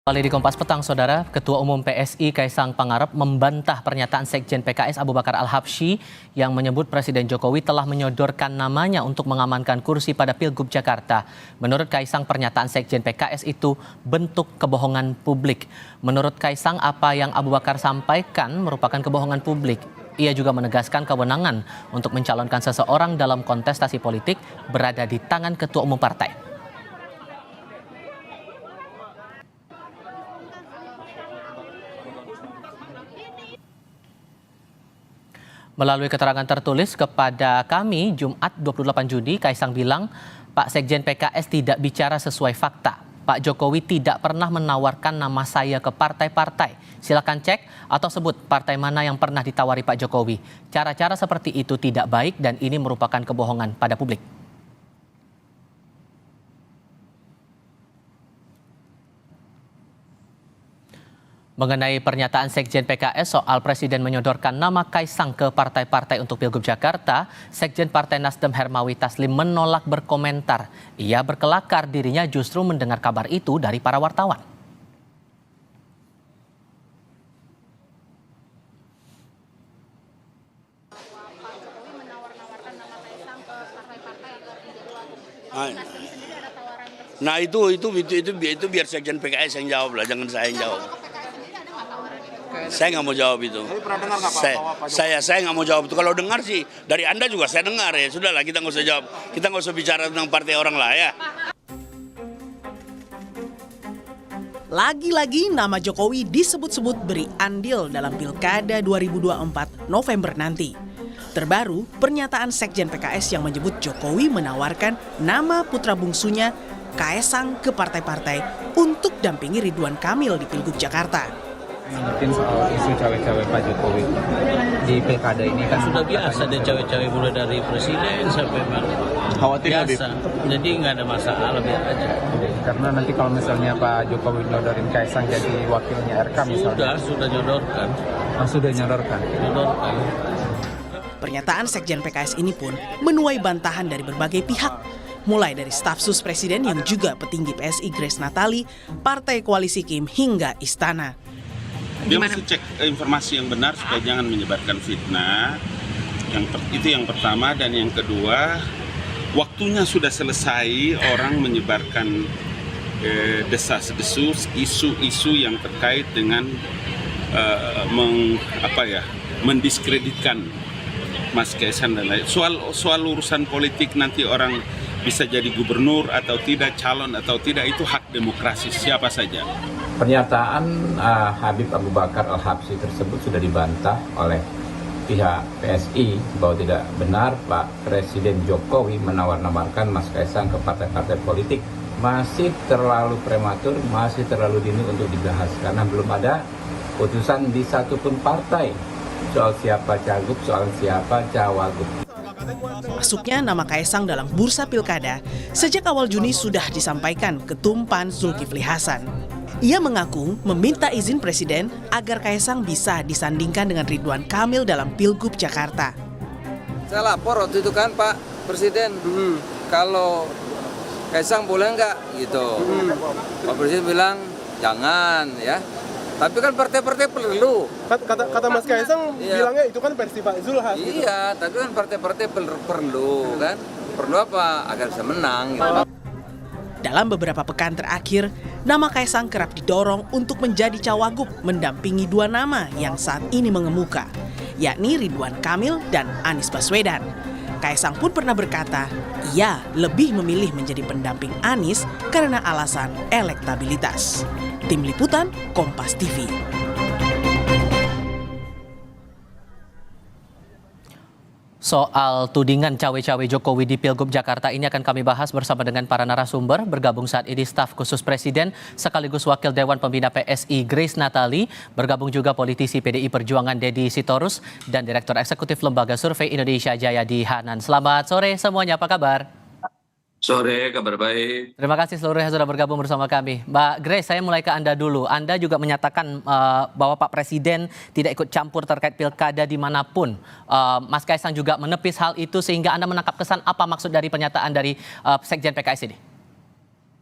Kembali di Kompas Petang, Saudara, Ketua Umum PSI Kaisang Pangarep membantah pernyataan Sekjen PKS Abu Bakar Al-Habsyi yang menyebut Presiden Jokowi telah menyodorkan namanya untuk mengamankan kursi pada Pilgub Jakarta. Menurut Kaisang, pernyataan Sekjen PKS itu bentuk kebohongan publik. Menurut Kaisang, apa yang Abu Bakar sampaikan merupakan kebohongan publik. Ia juga menegaskan kewenangan untuk mencalonkan seseorang dalam kontestasi politik berada di tangan Ketua Umum Partai. Melalui keterangan tertulis kepada kami Jumat 28 Juni, Kaisang bilang Pak Sekjen PKS tidak bicara sesuai fakta. Pak Jokowi tidak pernah menawarkan nama saya ke partai-partai. Silakan cek atau sebut partai mana yang pernah ditawari Pak Jokowi. Cara-cara seperti itu tidak baik dan ini merupakan kebohongan pada publik. Mengenai pernyataan Sekjen PKS soal Presiden menyodorkan nama Kaisang ke partai-partai untuk Pilgub Jakarta, Sekjen Partai Nasdem Hermawi Taslim menolak berkomentar. Ia berkelakar dirinya justru mendengar kabar itu dari para wartawan. Nah itu biar Sekjen PKS yang jawab lah, jangan saya yang jawab. Saya nggak mau jawab itu. Saya nggak mau jawab itu. Kalau dengar sih dari Anda juga saya dengar ya. Sudahlah, kita nggak usah jawab. Kita nggak usah bicara tentang partai orang lah ya. Lagi-lagi nama Jokowi disebut-sebut beri andil dalam Pilkada 2024 November nanti. Terbaru, pernyataan Sekjen PKS yang menyebut Jokowi menawarkan nama putra bungsunya Kaisang ke partai-partai untuk dampingi Ridwan Kamil di Pilgub Jakarta. Mungkin soal isu cawe-cawe Pak Jokowi di pilkada ini kan sudah biasa deh, cawe-cawe mulai dari presiden sampai mana. Khawatir biasa, jadi nggak ada masalah, biar aja. Karena nanti kalau misalnya Pak Jokowi nyodorin Kaisang jadi wakilnya RK misalnya. Sudah nyodorkan. Sudah nyodorkan. Pernyataan Sekjen PKS ini pun menuai bantahan dari berbagai pihak. Mulai dari staf sus presiden yang juga petinggi PSI Grace Natali, Partai Koalisi Kim hingga Istana. Dia mesti cek informasi yang benar supaya jangan menyebarkan fitnah. Itu yang pertama. Dan yang kedua, waktunya sudah selesai orang menyebarkan desas-desus, isu-isu yang terkait dengan mendiskreditkan Mas Kaisang dan lain. Soal urusan politik nanti orang bisa jadi gubernur atau tidak, calon atau tidak, itu hak demokrasi siapa saja. Pernyataan Habib Abu Bakar Al-Habsyi tersebut sudah dibantah oleh pihak PSI bahwa tidak benar Pak Presiden Jokowi menawar-nawarkan Mas Kaisang ke partai-partai politik. Masih terlalu prematur, masih terlalu dini untuk dibahas karena belum ada putusan di satupun partai soal siapa cagup, soal siapa cawagup. Masuknya nama Kaisang dalam bursa pilkada sejak awal Juni sudah disampaikan Ketum PAN Zulkifli Hasan. Ia mengaku meminta izin Presiden agar Kaisang bisa disandingkan dengan Ridwan Kamil dalam Pilgub Jakarta. Saya lapor waktu itu kan Pak Presiden, kalau Kaisang boleh nggak gitu. Pak Presiden bilang jangan ya. Tapi kan partai-partai perlu. Kata Mas Kaisang bilangnya itu kan versi Pak Zulhas. Iya, tapi kan partai-partai perlu kan. Perlu apa? Agar bisa menang gitu. Dalam beberapa pekan terakhir, nama Kaisang kerap didorong untuk menjadi cawagup mendampingi dua nama yang saat ini mengemuka, yakni Ridwan Kamil dan Anies Baswedan. Kaisang pun pernah berkata, ia lebih memilih menjadi pendamping Anies karena alasan elektabilitas. Tim Liputan, Kompas TV. Soal tudingan cawe-cawe Jokowi di Pilgub Jakarta ini akan kami bahas bersama dengan para narasumber. Bergabung saat ini staf khusus Presiden sekaligus Wakil Dewan Pembina PSI Grace Natali. Bergabung juga politisi PDI Perjuangan Deddy Sitorus dan Direktur Eksekutif Lembaga Survei Indonesia Jayadi Hanan. Selamat sore semuanya, apa kabar? Sore, kabar baik. Terima kasih seluruhnya sudah bergabung bersama kami. Mbak Grace, saya mulai ke Anda dulu. Anda juga menyatakan bahwa Pak Presiden tidak ikut campur terkait pilkada dimanapun. Mas Kaisang juga menepis hal itu sehingga Anda menangkap kesan apa maksud dari pernyataan dari Sekjen PKS ini?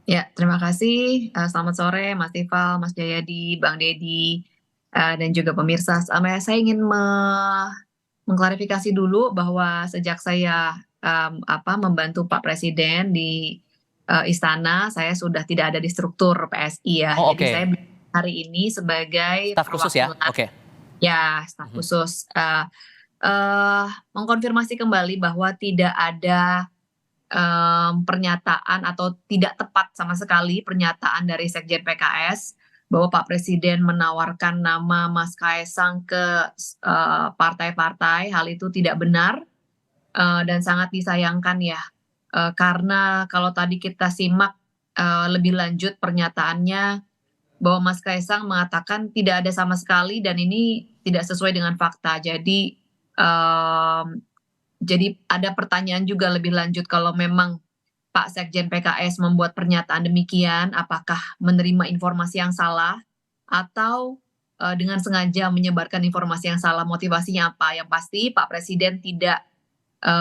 Ya, terima kasih. Selamat sore Mas Tifal, Mas Jayadi, Bang Dedi, dan juga pemirsa. Saya ingin mengklarifikasi dulu bahwa sejak saya membantu Pak Presiden di istana, saya sudah tidak ada di struktur PSI ya. Oh, Jadi oke. saya hari ini sebagai Staf khusus ya? perwakilan, Oke. ya, staf khusus. Mengkonfirmasi kembali bahwa tidak ada pernyataan atau tidak tepat sama sekali pernyataan dari Sekjen PKS bahwa Pak Presiden menawarkan nama Mas Kaisang ke partai-partai. Hal itu tidak benar dan sangat disayangkan ya. Karena kalau tadi kita simak lebih lanjut pernyataannya bahwa Mas Kaisang mengatakan tidak ada sama sekali dan ini tidak sesuai dengan fakta. Jadi ada pertanyaan juga lebih lanjut, kalau memang Pak Sekjen PKS membuat pernyataan demikian, apakah menerima informasi yang salah atau dengan sengaja menyebarkan informasi yang salah, motivasinya apa? Yang pasti Pak Presiden tidak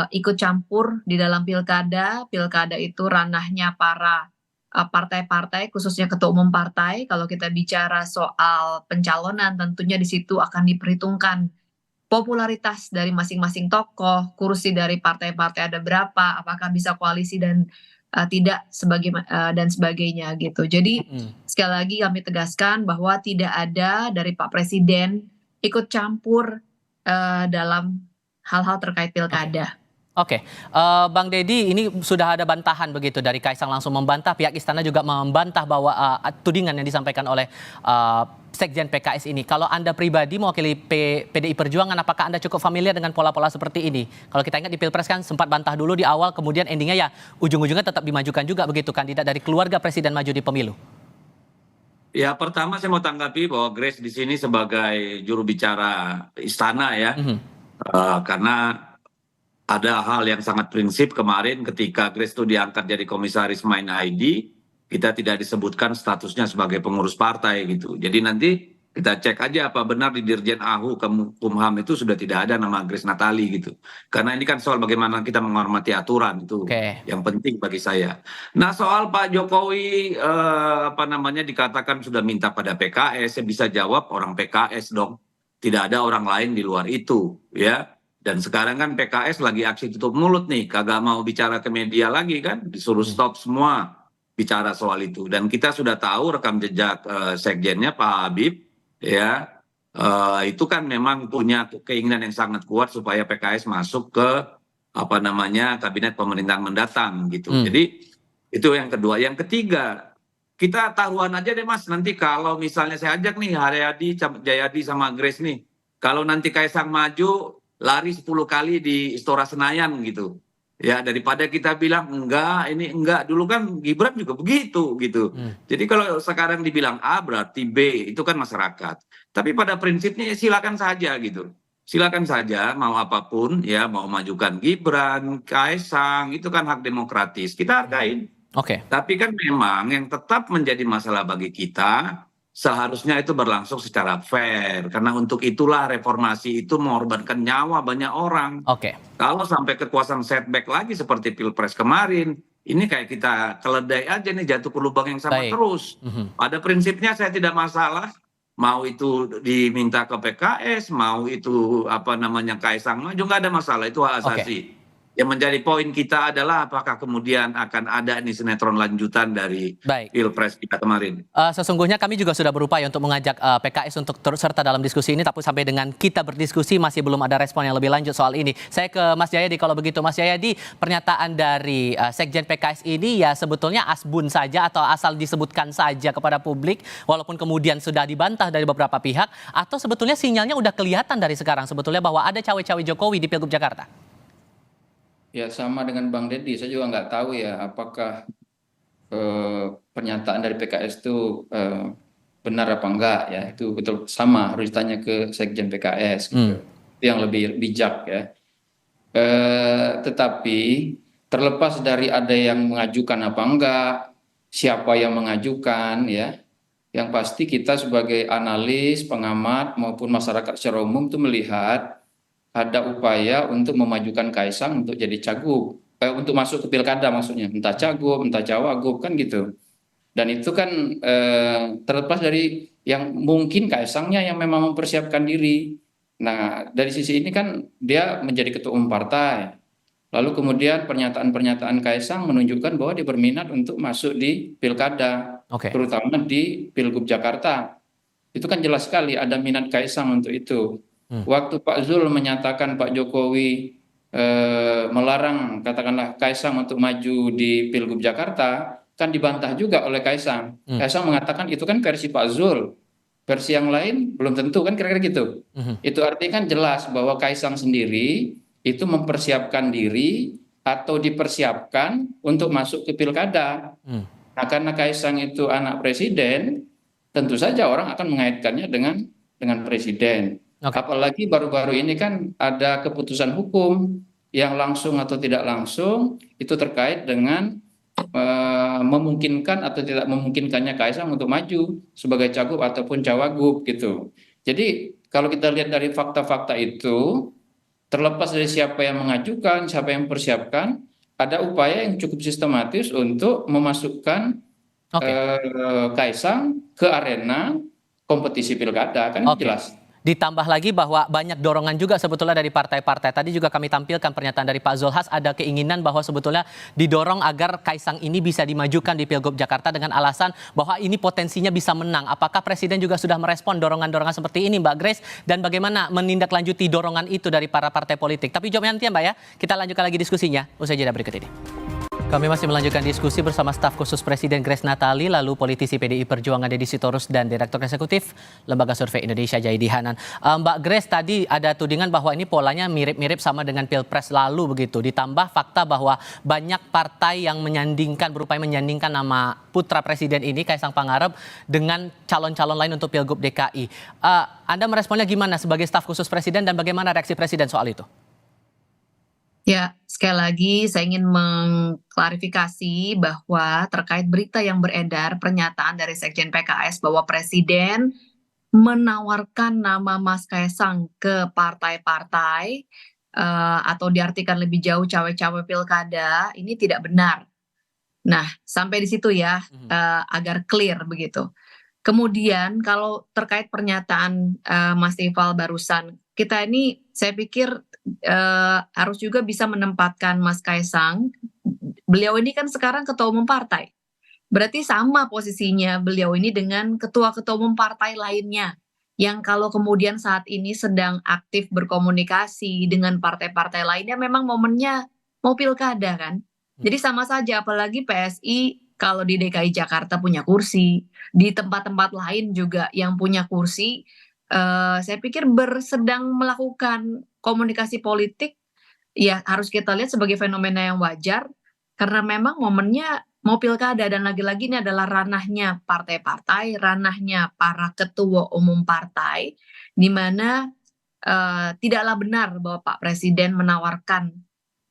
ikut campur di dalam pilkada. Pilkada itu ranahnya para partai-partai, khususnya ketua umum partai. Kalau kita bicara soal pencalonan, tentunya di situ akan diperhitungkan popularitas dari masing-masing tokoh, kursi dari partai-partai ada berapa, apakah bisa koalisi dan tidak dan sebagainya gitu. Jadi sekali lagi kami tegaskan bahwa tidak ada dari Pak Presiden ikut campur dalam hal-hal terkait pilkada. Oke, Bang Dedi, ini sudah ada bantahan begitu dari Kaisang langsung membantah, pihak istana juga membantah bahwa tudingan yang disampaikan oleh Sekjen PKS ini. Kalau Anda pribadi mewakili PDI Perjuangan, apakah Anda cukup familiar dengan pola-pola seperti ini? Kalau kita ingat di Pilpres kan sempat bantah dulu di awal, kemudian endingnya ya ujung-ujungnya tetap dimajukan juga begitu kandidat dari keluarga presiden maju di pemilu. Ya, pertama saya mau tanggapi bahwa Grace di sini sebagai juru bicara istana ya, karena ada hal yang sangat prinsip kemarin ketika Grace itu diangkat jadi komisaris Main ID, kita tidak disebutkan statusnya sebagai pengurus partai gitu. Jadi nanti kita cek aja apa benar di Dirjen AHU Kumham itu sudah tidak ada nama Grace Natali gitu. Karena ini kan soal bagaimana kita menghormati aturan itu yang penting bagi saya. Nah, soal Pak Jokowi dikatakan sudah minta pada PKS, saya bisa jawab orang PKS dong. Tidak ada orang lain di luar itu ya. Dan sekarang kan PKS lagi aksi tutup mulut nih, kagak mau bicara ke media lagi kan, disuruh stop semua bicara soal itu. Dan kita sudah tahu rekam jejak sekjennya Pak Habib, ya itu kan memang punya keinginan yang sangat kuat supaya PKS masuk ke kabinet pemerintahan mendatang gitu. Jadi itu yang kedua. Yang ketiga, kita taruhan aja deh Mas, nanti kalau misalnya saya ajak nih Haryadi, Jayadi sama Grace nih, kalau nanti Kaisang maju lari 10 kali di Istora Senayan gitu. Ya, daripada kita bilang enggak, ini enggak. Dulu kan Gibran juga begitu gitu. Jadi kalau sekarang dibilang A berarti B, itu kan masyarakat. Tapi pada prinsipnya ya silakan saja gitu. Silakan saja mau apapun ya, mau majukan Gibran, Kaisang, itu kan hak demokratis. Kita hargain. Tapi kan memang yang tetap menjadi masalah bagi kita, seharusnya itu berlangsung secara fair. Karena untuk itulah reformasi itu mengorbankan nyawa banyak orang. Kalau sampai kekuasaan setback lagi seperti Pilpres kemarin, ini kayak kita keledai aja nih, jatuh ke lubang yang sama terus. Pada prinsipnya saya tidak masalah. Mau itu diminta ke PKS, mau itu Kaisang maju, nggak ada masalah. Itu hak asasi. Yang menjadi poin kita adalah apakah kemudian akan ada nih sinetron lanjutan dari Pilpres kita kemarin. Sesungguhnya kami juga sudah berupaya untuk mengajak PKS untuk turut serta dalam diskusi ini, tapi sampai dengan kita berdiskusi masih belum ada respon yang lebih lanjut soal ini. Saya ke Mas Jayadi kalau begitu. Mas Jayadi, pernyataan dari Sekjen PKS ini ya sebetulnya asbun saja atau asal disebutkan saja kepada publik, walaupun kemudian sudah dibantah dari beberapa pihak, atau sebetulnya sinyalnya udah kelihatan dari sekarang sebetulnya bahwa ada cawe-cawe Jokowi di Pilgub Jakarta? Ya, sama dengan Bang Dedi, saya juga nggak tahu ya apakah pernyataan dari PKS itu benar apa enggak ya. Itu betul, sama harus ditanya ke Sekjen PKS gitu. Itu yang lebih bijak ya. Tetapi terlepas dari ada yang mengajukan apa enggak, siapa yang mengajukan ya, yang pasti kita sebagai analis, pengamat maupun masyarakat secara umum itu melihat ada upaya untuk memajukan Kaisang untuk jadi cagup, untuk masuk ke pilkada maksudnya, entah cagup, entah cawagup kan gitu. Dan itu kan terlepas dari yang mungkin Kaisangnya yang memang mempersiapkan diri. Nah, dari sisi ini kan dia menjadi ketua umum partai. Lalu kemudian pernyataan-pernyataan Kaisang menunjukkan bahwa dia berminat untuk masuk di pilkada, terutama di Pilgub Jakarta. Itu kan jelas sekali ada minat Kaisang untuk itu. Waktu Pak Zul menyatakan Pak Jokowi melarang katakanlah Kaisang untuk maju di Pilgub Jakarta, kan dibantah juga oleh Kaisang. Kaisang mengatakan itu kan versi Pak Zul, versi yang lain belum tentu, kan kira-kira gitu. Itu artinya kan jelas bahwa Kaisang sendiri itu mempersiapkan diri atau dipersiapkan untuk masuk ke pilkada. Nah, karena Kaisang itu anak presiden, tentu saja orang akan mengaitkannya dengan presiden. Apalagi baru-baru ini kan ada keputusan hukum yang langsung atau tidak langsung itu terkait dengan memungkinkan atau tidak memungkinkannya Kaisang untuk maju sebagai cagup ataupun cawagup gitu. Jadi kalau kita lihat dari fakta-fakta itu, terlepas dari siapa yang mengajukan, siapa yang mempersiapkan, ada upaya yang cukup sistematis untuk memasukkan Kaisang ke arena kompetisi pilkada, kan jelas. Ditambah lagi bahwa banyak dorongan juga sebetulnya dari partai-partai. Tadi juga kami tampilkan pernyataan dari Pak Zulhas, ada keinginan bahwa sebetulnya didorong agar Kaisang ini bisa dimajukan di Pilgub Jakarta dengan alasan bahwa ini potensinya bisa menang. Apakah Presiden juga sudah merespon dorongan-dorongan seperti ini, Mbak Grace? Dan bagaimana menindaklanjuti dorongan itu dari para partai politik? Tapi jawabnya nanti ya, Mbak ya. Kita lanjutkan lagi diskusinya usai jeda berikut ini. Kami masih melanjutkan diskusi bersama staf khusus Presiden Grace Natali, lalu politisi PDI Perjuangan Deddy Sitorus dan Direktur Eksekutif Lembaga Survei Indonesia Jayadi Hanan. Mbak Grace, tadi ada tudingan bahwa ini polanya mirip-mirip sama dengan Pilpres lalu begitu. Ditambah fakta bahwa banyak partai yang berupaya menyandingkan nama putra Presiden ini, Kaisang Pangarep, dengan calon-calon lain untuk Pilgub DKI. Anda meresponnya gimana sebagai staf khusus Presiden dan bagaimana reaksi Presiden soal itu? Ya, sekali lagi saya ingin mengklarifikasi bahwa terkait berita yang beredar, pernyataan dari Sekjen PKS bahwa Presiden menawarkan nama Mas Kaisang ke partai-partai atau diartikan lebih jauh cawe-cawe pilkada, ini tidak benar. Nah, sampai di situ ya, agar clear begitu. Kemudian kalau terkait pernyataan Mas Tifal barusan, kita ini saya pikir harus juga bisa menempatkan Mas Kaisang. Beliau ini kan sekarang ketua umum partai. Berarti sama posisinya beliau ini dengan ketua-ketua umum partai lainnya. Yang kalau kemudian saat ini sedang aktif berkomunikasi dengan partai-partai lainnya, memang momennya mau pilkada kan. Jadi sama saja, apalagi PSI kalau di DKI Jakarta punya kursi, di tempat-tempat lain juga yang punya kursi, saya pikir sedang melakukan komunikasi politik, ya harus kita lihat sebagai fenomena yang wajar, karena memang momennya mau pilkada, dan lagi-lagi ini adalah ranahnya partai-partai, ranahnya para ketua umum partai, di mana tidaklah benar bahwa Pak Presiden menawarkan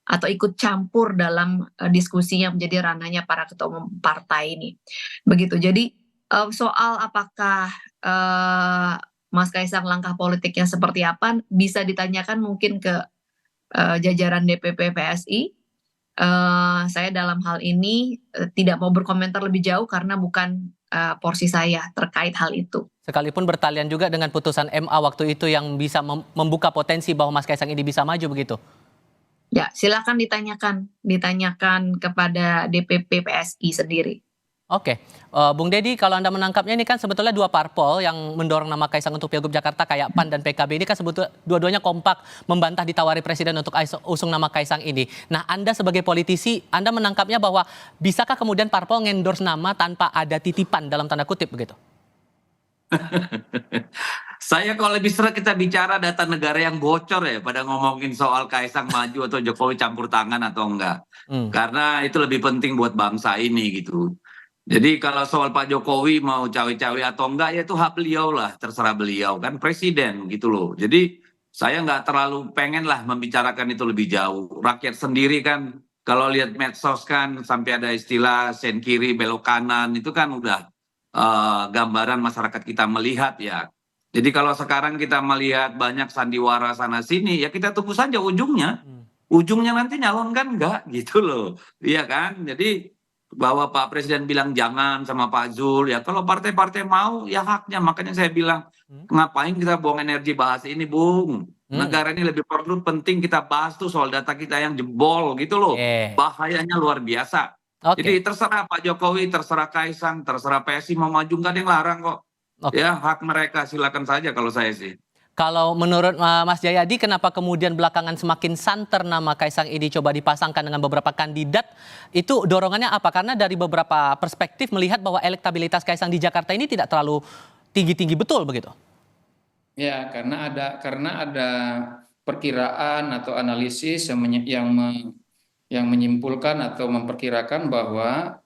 atau ikut campur dalam diskusi yang menjadi ranahnya para ketua umum partai ini. Begitu. Jadi soal apakah Mas Kaisang langkah politiknya seperti apa bisa ditanyakan mungkin ke jajaran DPP PSI. Saya dalam hal ini tidak mau berkomentar lebih jauh karena bukan porsi saya terkait hal itu. Sekalipun bertalian juga dengan putusan MA waktu itu yang bisa membuka potensi bahwa Mas Kaisang ini bisa maju begitu. Ya, silakan ditanyakan kepada DPP PSI sendiri. Oke, Bung Deddy, kalau Anda menangkapnya ini kan sebetulnya dua parpol yang mendorong nama Kaisang untuk Pilgub Jakarta kayak PAN dan PKB ini kan sebetulnya dua-duanya kompak membantah ditawari Presiden untuk usung nama Kaisang ini. Nah, Anda sebagai politisi, Anda menangkapnya bahwa bisakah kemudian parpol ngendorse nama tanpa ada titipan dalam tanda kutip begitu? Saya kalau lebih sering kita bicara data negara yang bocor ya pada ngomongin soal Kaisang maju atau Jokowi campur tangan atau enggak. Karena itu lebih penting buat bangsa ini gitu. Jadi kalau soal Pak Jokowi mau cawe-cawe atau enggak ya itu hak beliau lah, terserah beliau kan presiden gitu loh. Jadi saya nggak terlalu pengen lah membicarakan itu lebih jauh. Rakyat sendiri kan kalau lihat medsos kan sampai ada istilah sen kiri belok kanan itu kan udah gambaran masyarakat kita melihat ya. Jadi kalau sekarang kita melihat banyak sandiwara sana sini ya kita tunggu saja ujungnya. Ujungnya nanti nyalon kan enggak gitu loh. Iya kan? Jadi bahwa Pak Presiden bilang jangan sama Pak Zul, ya kalau partai-partai mau ya haknya. Makanya saya bilang ngapain kita buang energi bahas ini, Bung. Negara ini lebih perlu penting kita bahas tuh soal data kita yang jebol gitu loh. Bahayanya luar biasa. Jadi terserah Pak Jokowi, terserah Kaisang, terserah PSI mau maju, nggak ada yang larang kok. Ya hak mereka, silakan saja kalau saya sih. Kalau menurut Mas Jayadi, kenapa kemudian belakangan semakin santer nama Kaisang ini coba dipasangkan dengan beberapa kandidat? Itu dorongannya apa? Karena dari beberapa perspektif melihat bahwa elektabilitas Kaisang di Jakarta ini tidak terlalu tinggi-tinggi betul begitu? Ya, karena ada perkiraan atau analisis yang menyimpulkan atau memperkirakan bahwa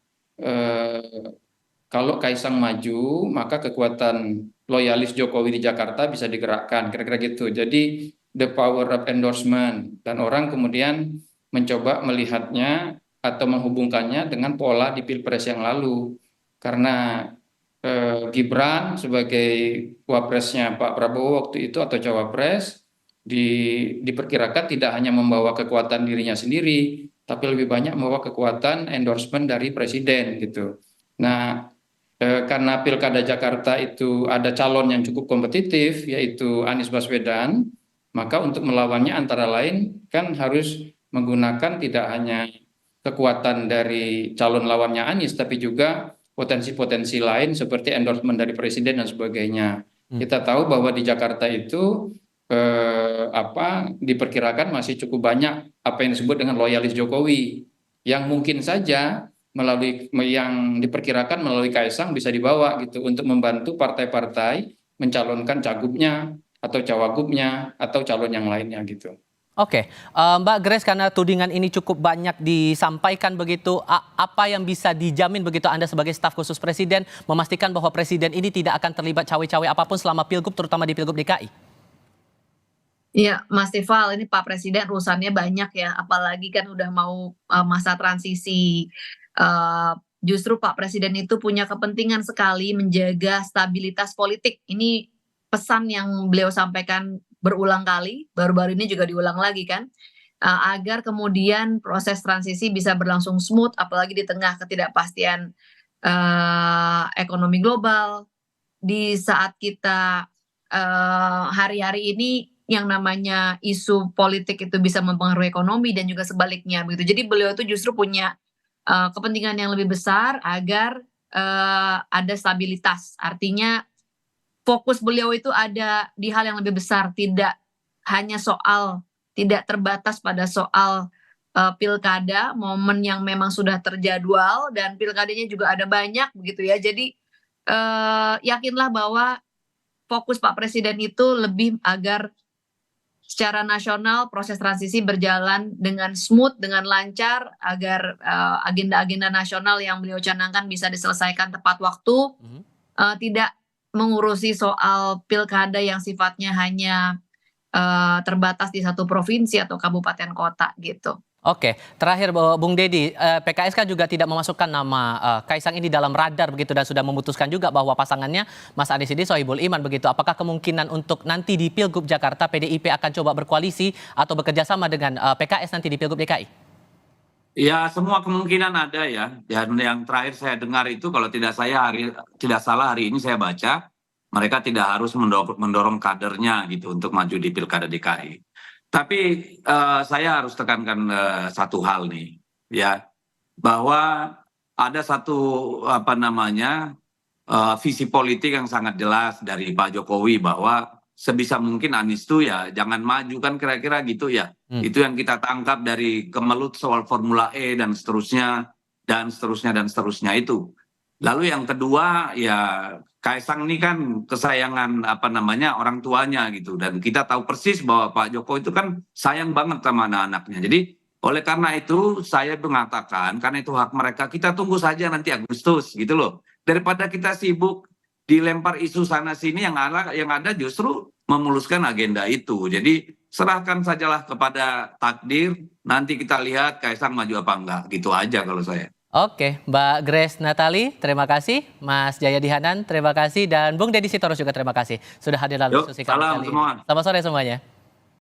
kalau Kaisang maju, maka kekuatan loyalis Jokowi di Jakarta bisa digerakkan, kira-kira gitu. Jadi the power of endorsement, dan orang kemudian mencoba melihatnya atau menghubungkannya dengan pola di Pilpres yang lalu. Karena Gibran sebagai wapresnya Pak Prabowo waktu itu atau cawapres diperkirakan tidak hanya membawa kekuatan dirinya sendiri, tapi lebih banyak membawa kekuatan endorsement dari presiden gitu. Nah, karena Pilkada Jakarta itu ada calon yang cukup kompetitif, yaitu Anies Baswedan, maka untuk melawannya antara lain kan harus menggunakan tidak hanya kekuatan dari calon lawannya Anies, tapi juga potensi-potensi lain seperti endorsement dari presiden dan sebagainya. Kita tahu bahwa di Jakarta itu diperkirakan masih cukup banyak apa yang disebut dengan loyalis Jokowi, yang mungkin saja yang diperkirakan melalui Kaisang bisa dibawa gitu untuk membantu partai-partai mencalonkan cagupnya atau cawagupnya atau calon yang lainnya gitu. Oke, Mbak Grace, karena tudingan ini cukup banyak disampaikan begitu, apa yang bisa dijamin begitu Anda sebagai staf khusus Presiden memastikan bahwa Presiden ini tidak akan terlibat cawe-cawe apapun selama Pilgub, terutama di Pilgub DKI? Iya, Mas Tifal, ini Pak Presiden urusannya banyak ya, apalagi kan udah mau masa transisi. Justru Pak Presiden itu punya kepentingan sekali menjaga stabilitas politik. Ini pesan yang beliau sampaikan berulang kali, baru-baru ini juga diulang lagi kan, agar kemudian proses transisi bisa berlangsung smooth, apalagi di tengah ketidakpastian ekonomi global. Di saat kita hari-hari ini yang namanya isu politik itu bisa mempengaruhi ekonomi dan juga sebaliknya begitu. Jadi beliau itu justru punya kepentingan yang lebih besar agar ada stabilitas. Artinya fokus beliau itu ada di hal yang lebih besar, tidak terbatas pada soal pilkada, momen yang memang sudah terjadwal dan pilkadanya juga ada banyak begitu ya. Jadi yakinlah bahwa fokus Pak Presiden itu lebih agar secara nasional proses transisi berjalan dengan smooth, dengan lancar, agar agenda-agenda nasional yang beliau canangkan bisa diselesaikan tepat waktu, tidak mengurusi soal pilkada yang sifatnya hanya terbatas di satu provinsi atau kabupaten kota gitu. Oke, terakhir Bung Dedi, PKS kan juga tidak memasukkan nama Kaisang ini dalam radar begitu dan sudah memutuskan juga bahwa pasangannya Mas Anies ini Sohibul Iman begitu. Apakah kemungkinan untuk nanti di Pilgub Jakarta PDIP akan coba berkoalisi atau bekerja sama dengan PKS nanti di Pilgub DKI? Ya, semua kemungkinan ada ya. Dan yang terakhir saya dengar itu kalau tidak salah hari ini saya baca, mereka tidak harus mendorong kadernya gitu untuk maju di Pilkada DKI. Tapi saya harus tekankan satu hal nih, ya, bahwa ada satu visi politik yang sangat jelas dari Pak Jokowi bahwa sebisa mungkin Anies tuh ya jangan maju kan kira-kira gitu ya. Itu yang kita tangkap dari kemelut soal Formula E dan seterusnya itu. Lalu yang kedua ya Kaisang ini kan kesayangan orang tuanya gitu, dan kita tahu persis bahwa Pak Jokowi itu kan sayang banget sama anak-anaknya. Jadi oleh karena itu saya mengatakan karena itu hak mereka, kita tunggu saja nanti Agustus gitu loh. Daripada kita sibuk dilempar isu sana sini, yang ada justru memuluskan agenda itu. Jadi serahkan sajalah kepada takdir, nanti kita lihat Kaisang maju apa enggak, gitu aja kalau saya. Oke, Mbak Grace Natali, terima kasih. Mas Jayadi Hanan, terima kasih. Dan Bung Deddy Sitorus juga terima kasih sudah hadir dalam diskusi kami kali ini. Selamat sore semuanya.